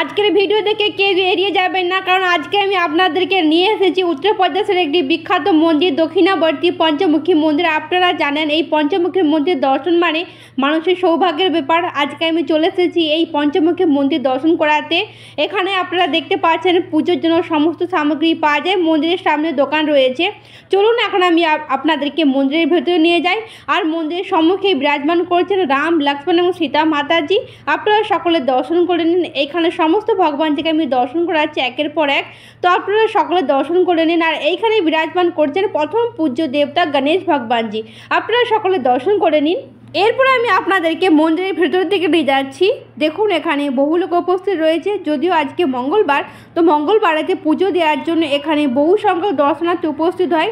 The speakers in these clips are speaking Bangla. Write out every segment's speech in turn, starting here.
আজকের ভিডিও দেখে কেউ এড়িয়ে যাবেন না, কারণ আজকে আমি আপনাদেরকে নিয়ে এসেছি উত্তরপ্রদেশের একটি বিখ্যাত মন্দির দক্ষিণাবর্তী পঞ্চমুখী মন্দির। আপনারা জানেন এই পঞ্চমুখী মন্দির দর্শন মানে মানুষের সৌভাগ্যের ব্যাপার। আজকে আমি চলে এসেছি এই পঞ্চমুখী মন্দির দর্শন করাতে। এখানে আপনারা দেখতে পাচ্ছেন পুজোর জন্য সমস্ত সামগ্রী পাওয়া যায়। মন্দিরের সামনে দোকান রয়েছে। চলুন এখন আমি আপনাদেরকে মন্দিরের ভেতরে নিয়ে যাই। আর মন্দিরের সম্মুখে বিরাজমান করেছেন রাম, লক্ষ্মণ এবং সীতা মাতাজি। আপনারা সকলে দর্শন করে নিন। এইখানে সমস্ত ভগবানজিকে আমি দর্শন করাচ্ছি একের পর এক, তো আপনারা সকলে দর্শন করে নিন। আর এইখানে বিরাজমান করছেন প্রথম পূজ্য দেবতা গণেশ ভগবানজি। আপনারা সকলে দর্শন করে নিন। এরপরে আমি আপনাদেরকে মন্দিরের ভেতর দিকে নিয়ে যাচ্ছি। দেখুন এখানে বহু লোক উপস্থিত রয়েছে। যদিও আজকে মঙ্গলবার, তো মঙ্গলবারেতে পুজো দেওয়ার জন্য এখানে বহু সংখ্যক দর্শনার্থী উপস্থিত হয়।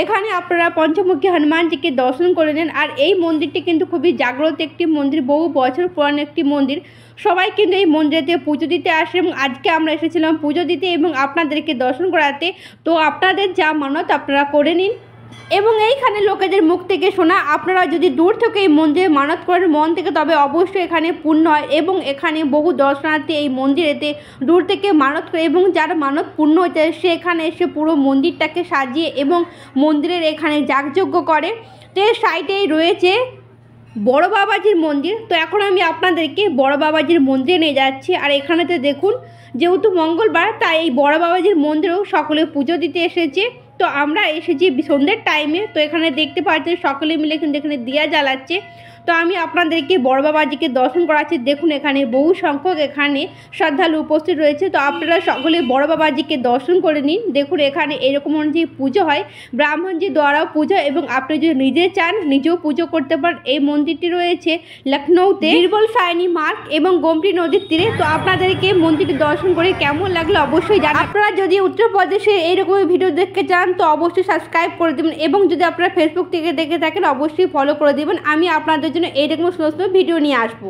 এখানে আপনারা পঞ্চমুখী হনুমানজিকে দর্শন করে নেন। আর এই মন্দিরটি কিন্তু খুবই জাগ্রত একটি মন্দির, বহু বছর পুরানো একটি মন্দির। সবাই কিন্তু এই মন্দিরেতে পুজো দিতে আসে এবং আজকে আমরা এসেছিলাম পুজো দিতে এবং আপনাদেরকে দর্শন করাতে। তো আপনাদের যা মানত আপনারা করে নিন। এবং এইখানে লোকেদের মুখ থেকে শোনা, আপনারা যদি দূর থেকে এই মন্দিরে মানত করেন মন থেকে, তবে অবশ্যই এখানে পূর্ণ হয়। এবং এখানে বহু দর্শনার্থী এই মন্দিরেতে দূর থেকে মানত করে এবং যার মানত পূর্ণ হয়েছে সে এখানে এসে পুরো মন্দিরটাকে সাজিয়ে এবং মন্দিরের এখানে যাগযজ্ঞ করে। তো এর সাইডেই রয়েছে বড় বাবাজির মন্দির। তো এখন আমি আপনাদেরকে বড় বাবাজির মন্দিরে নিয়ে যাচ্ছি। আর এখানেতে দেখুন, যেহেতু মঙ্গলবার তাই এই বড় বাবাজির মন্দিরেও সকলে পুজো দিতে এসেছে। তো আমরা এসেছি সন্ধ্যের টাইমে। তো এখানে দেখতে পাচ্ছেন সকলে মিলে কিন্তু এখানে দিয়া জ্বালাচ্ছে। তো আমি আপনাদেরকে বড় বাবাজিকে দর্শন করাচ্ছি। দেখুন এখানে বহু সংখ্যক এখানে শ্রদ্ধালু উপস্থিত রয়েছে। তো আপনারা সকলে বড় বাবাজিকে দর্শন করে নিন। দেখুন এখানে এরকম অনুযায়ী পুজো হয়, ব্রাহ্মণজি দ্বারাও পুজো, এবং আপনি যদি নিজে চান নিজেও পুজো করতে পারেন। এই মন্দিরটি রয়েছে লখনৌতে বীরবল সায়নী মার্গ এবং গোমতী নদীর তীরে। তো আপনাদেরকে মন্দিরটি দর্শন করে কেমন লাগলো অবশ্যই জানান। আপনারা যদি উত্তরপ্রদেশে এইরকম ভিডিও দেখতে চান তো অবশ্যই সাবস্ক্রাইব করে দেবেন, এবং যদি আপনারা ফেসবুক থেকে দেখে থাকেন অবশ্যই ফলো করে দেবেন। আমি আপনাদের জন্য এইরকম সমস্ত ভিডিও নিয়ে আসবো।